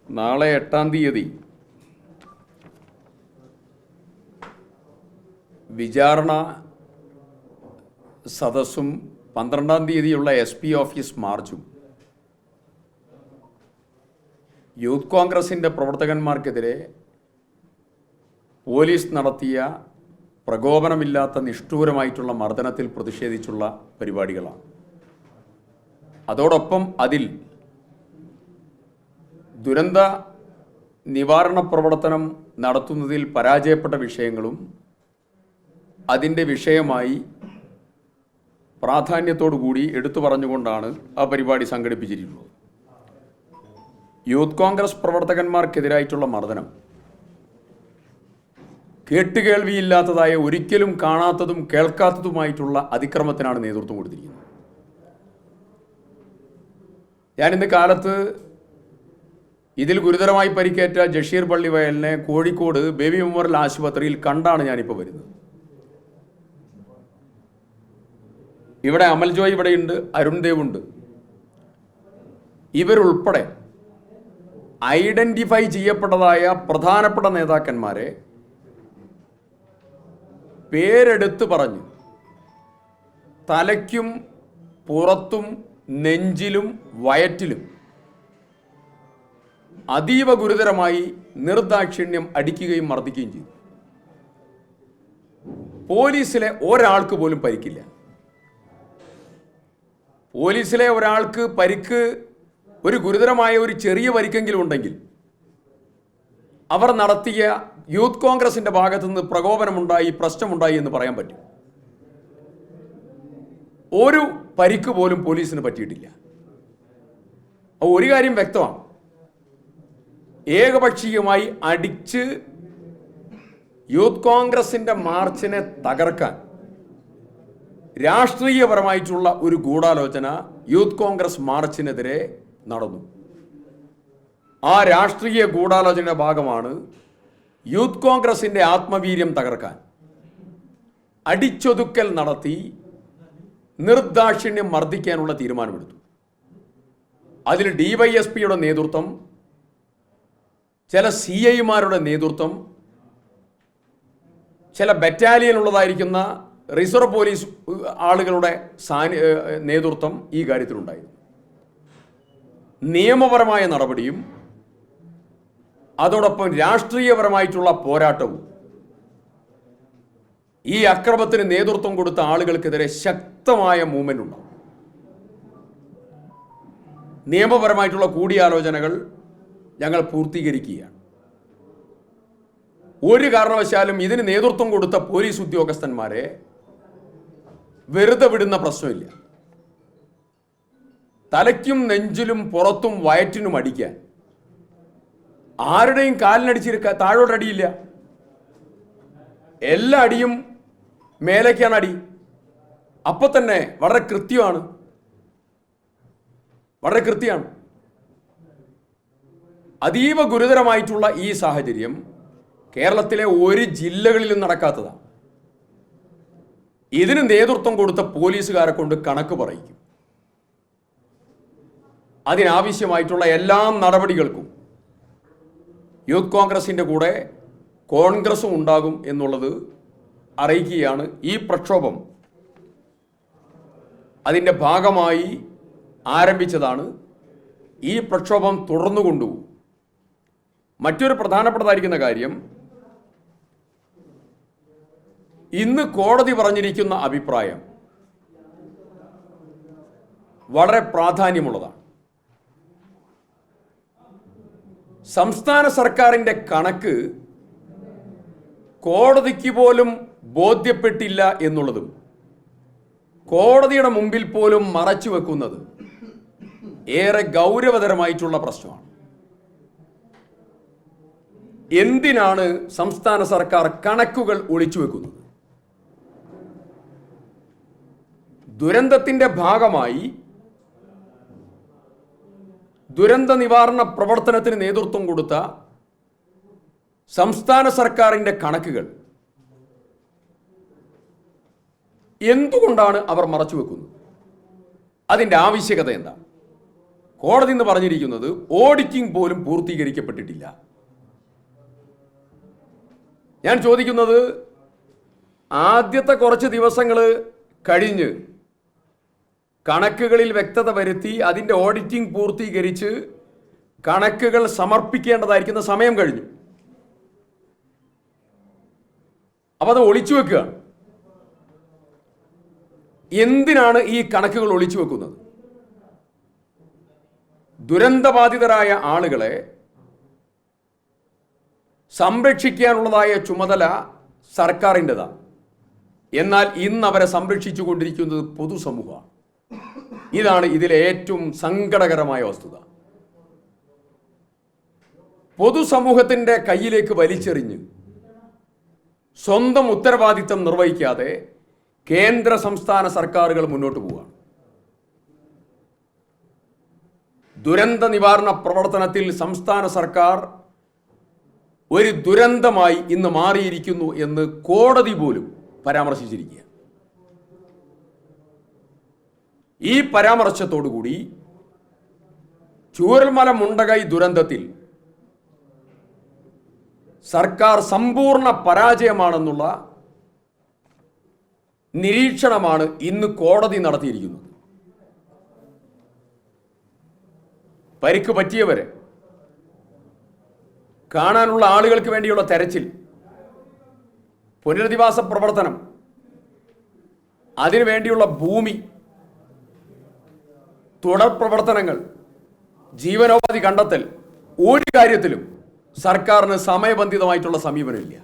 നാളെ 8-ാം തീയതി വിചാരണ സദസ്സും 12-ാം തീയതിയുള്ള SP ഓഫീസ് മാർച്ചും യൂത്ത് കോൺഗ്രസിൻ്റെ പ്രവർത്തകന്മാർക്കെതിരെ പോലീസ് നടത്തിയ പ്രകോപനമില്ലാത്ത നിഷ്ഠൂരമായിട്ടുള്ള മർദ്ദനത്തിൽ പ്രതിഷേധിച്ചുള്ള പരിപാടികളാണ്. അതോടൊപ്പം അതിൽ ദുരന്ത നിവാരണ പ്രവർത്തനം നടത്തുന്നതിൽ പരാജയപ്പെട്ട വിഷയങ്ങളും അതിൻ്റെ വിഷയമായി പ്രാധാന്യത്തോടുകൂടി എടുത്തു പറഞ്ഞുകൊണ്ടാണ് ആ പരിപാടി സംഘടിപ്പിച്ചിരിക്കുന്നത്. യൂത്ത് കോൺഗ്രസ് പ്രവർത്തകന്മാർക്കെതിരായിട്ടുള്ള മർദ്ദനം കേട്ടുകേൾവിയില്ലാത്തതായ, ഒരിക്കലും കാണാത്തതും കേൾക്കാത്തതുമായിട്ടുള്ള അതിക്രമത്തിനാണ് നേതൃത്വം കൊടുത്തിരിക്കുന്നത്. ഞാനിന്ന് കാലത്ത് ഇതിൽ ഗുരുതരമായി പരിക്കേറ്റ ജഷീർ പള്ളിവയലിനെ കോഴിക്കോട് ബേബി മെമ്മോറിയൽ ആശുപത്രിയിൽ കണ്ടാണ് ഞാനിപ്പോൾ വരുന്നത്. ഇവിടെ അമൽ ജോയ് ഇവിടെയുണ്ട്, അരുൺ ദേവ് ഉണ്ട്. ഇവരുൾപ്പെടെ ഐഡന്റിഫൈ ചെയ്യപ്പെട്ടതായ പ്രധാനപ്പെട്ട നേതാക്കന്മാരെ പേരെടുത്ത് പറഞ്ഞ് തലയ്ക്കും പുറത്തും നെഞ്ചിലും വയറ്റിലും അതീവ ഗുരുതരമായി നിർദാക്ഷിണ്യം അടിക്കുകയും മർദ്ദിക്കുകയും ചെയ്തു. പോലീസിലെ ഒരാൾക്ക് പോലും പരിക്കില്ല. പോലീസിലെ ഒരാൾക്ക് പരിക്ക്, ഒരു ഗുരുതരമായ ഒരു ചെറിയ പരിക്കെങ്കിലും ഉണ്ടെങ്കിൽ അവർ നടത്തിയ യൂത്ത് കോൺഗ്രസിൻ്റെ ഭാഗത്തുനിന്ന് പ്രകോപനമുണ്ടായി, പ്രശ്നമുണ്ടായി എന്ന് പറയാൻ പറ്റും. ഒരു പരിക്ക് പോലും പോലീസിന് പറ്റിയിട്ടില്ല. ഒരു കാര്യം വ്യക്തമാണ്, ഏകപക്ഷീയമായി അടിച്ച് യൂത്ത് കോൺഗ്രസിൻ്റെ മാർച്ചിനെ തകർക്കാൻ രാഷ്ട്രീയപരമായിട്ടുള്ള ഒരു ഗൂഢാലോചന യൂത്ത് കോൺഗ്രസ് മാർച്ചിനെതിരെ നടന്നു. ആ രാഷ്ട്രീയ ഗൂഢാലോചനയുടെ ഭാഗമാണ് യൂത്ത് കോൺഗ്രസിൻ്റെ ആത്മവീര്യം തകർക്കാൻ അടിച്ചൊതുക്കൽ നടത്തി നിർദാക്ഷിണ്യം മർദ്ദിക്കാനുള്ള തീരുമാനമെടുത്തു. അതിൽ DYSPയുടെ നേതൃത്വം, ചില CIമാരുടെ നേതൃത്വം, ചില ബറ്റാലിയനുള്ളതായിരിക്കുന്ന റിസർവ് പോലീസ് ആളുകളുടെ നേതൃത്വം ഈ കാര്യത്തിലുണ്ടായിരുന്നു. നിയമപരമായ നടപടിയും അതോടൊപ്പം രാഷ്ട്രീയപരമായിട്ടുള്ള പോരാട്ടവും ഈ അക്രമത്തിന് നേതൃത്വം കൊടുത്ത ആളുകൾക്കെതിരെ ശക്തമായ മൂവ്മെന്റ് ഉണ്ടാവും. നിയമപരമായിട്ടുള്ള കൂടിയാലോചനകൾ ഞങ്ങൾ പൂർത്തീകരിക്കുകയാണ്. ഒരു കാരണവശാലും ഇതിന് നേതൃത്വം കൊടുത്ത പോലീസ് ഉദ്യോഗസ്ഥന്മാരെ വെറുതെ വിടുന്ന പ്രശ്നമില്ല. തലയ്ക്കും നെഞ്ചിലും പുറത്തും വയറ്റിനും അടിക്കാൻ ആരുടെയും കാലിനടിച്ചിരിക്ക താഴോട്ടടിയില്ല. എല്ലാ അടിയും മേലേക്കാണ് അടി. അപ്പൊ തന്നെ വളരെ കൃത്യമാണ്. അതീവ ഗുരുതരമായിട്ടുള്ള ഈ സാഹചര്യം കേരളത്തിലെ ഒരു ജില്ലകളിലും നടക്കാത്തതാണ്. ഇതിന് നേതൃത്വം കൊടുത്ത പോലീസുകാരെ കൊണ്ട് കണക്ക് പറയിക്കും. അതിനാവശ്യമായിട്ടുള്ള എല്ലാ നടപടികൾക്കും യൂത്ത് കോൺഗ്രസിൻ്റെ കൂടെ കോൺഗ്രസും ഉണ്ടാകും എന്നുള്ളത് അറിയിക്കുകയാണ്. ഈ പ്രക്ഷോഭം അതിൻ്റെ ഭാഗമായി ആരംഭിച്ചതാണ്. ഈ പ്രക്ഷോഭം തുടർന്നു കൊണ്ടുപോകും. മറ്റൊരു പ്രധാനപ്പെട്ടതായിരിക്കുന്ന കാര്യം, ഇന്ന് കോടതി പറഞ്ഞിരിക്കുന്ന അഭിപ്രായം വളരെ പ്രാധാന്യമുള്ളതാണ്. സംസ്ഥാന സർക്കാരിൻ്റെ കണക്ക് കോടതിക്ക് പോലും ബോധ്യപ്പെട്ടില്ല എന്നുള്ളതും കോടതിയുടെ മുമ്പിൽ പോലും മറച്ചു വെക്കുന്നത് ഏറെ ഗൗരവതരമായിട്ടുള്ള പ്രശ്നമാണ്. എന്തിനാണ് സംസ്ഥാന സർക്കാർ കണക്കുകൾ ഒളിച്ചു വെക്കുന്നത്? ദുരന്തത്തിൻ്റെ ഭാഗമായി ദുരന്ത നിവാരണ പ്രവർത്തനത്തിന് നേതൃത്വം കൊടുത്ത സംസ്ഥാന സർക്കാരിൻ്റെ കണക്കുകൾ എന്തുകൊണ്ടാണ് അവർ മറച്ചു വെക്കുന്നത്? അതിൻ്റെ ആവശ്യകത എന്താ? കോടതി എന്ന് പറഞ്ഞിരിക്കുന്നത് ഓഡിറ്റിംഗ് പോലും പൂർത്തീകരിക്കപ്പെട്ടിട്ടില്ല. ഞാൻ ചോദിക്കുന്നത്, ആദ്യത്തെ കുറച്ച് ദിവസങ്ങൾ കഴിഞ്ഞ് കണക്കുകളിൽ വ്യക്തത വരുത്തി അതിൻ്റെ ഓഡിറ്റിംഗ് പൂർത്തീകരിച്ച് കണക്കുകൾ സമർപ്പിക്കേണ്ടതായിരിക്കുന്ന സമയം കഴിഞ്ഞു. അപ്പോൾ അത് ഒളിച്ചു വെക്കുകയാണ്. എന്തിനാണ് ഈ കണക്കുകൾ ഒളിച്ചു വെക്കുന്നത്? ദുരന്തബാധിതരായ ആളുകളെ സംരക്ഷിക്കാനുള്ളതായ ചുമതല സർക്കാരിൻ്റെതാണ്. എന്നാൽ ഇന്ന് അവരെ സംരക്ഷിച്ചു കൊണ്ടിരിക്കുന്നത് പൊതുസമൂഹമാണ്. ഇതാണ് ഇതിലെ ഏറ്റവും സങ്കടകരമായ വസ്തുത. പൊതുസമൂഹത്തിൻ്റെ കയ്യിലേക്ക് വലിച്ചെറിഞ്ഞ് സ്വന്തം ഉത്തരവാദിത്തം നിർവഹിക്കാതെ കേന്ദ്ര സംസ്ഥാന സർക്കാരുകൾ മുന്നോട്ട് പോവുകയാണ്. ദുരന്ത നിവാരണ പ്രവർത്തനത്തിൽ സംസ്ഥാന സർക്കാർ ഒരു ദുരന്തമായി ഇന്ന് മാറിയിരിക്കുന്നു എന്ന് കോടതി പോലും പരാമർശിച്ചിരിക്കുക. ഈ പരാമർശത്തോടുകൂടി ചൂരൽമല മുണ്ടകൈ ദുരന്തത്തിൽ സർക്കാർ സമ്പൂർണ്ണ പരാജയമാണെന്നുള്ള നിരീക്ഷണമാണ് ഇന്ന് കോടതി നടത്തിയിരിക്കുന്നത്. പരിക്ക് പറ്റിയവരെ കാണാനുള്ള ആളുകൾക്ക് വേണ്ടിയുള്ള തെരച്ചിൽ, പുനരധിവാസ പ്രവർത്തനം, അതിനുവേണ്ടിയുള്ള ഭൂമി, തുടർ പ്രവർത്തനങ്ങൾ, ജീവനോപാധി കണ്ടെത്തൽ, ഒരു കാര്യത്തിലും സർക്കാരിന് സമയബന്ധിതമായിട്ടുള്ള സമീപനമില്ല.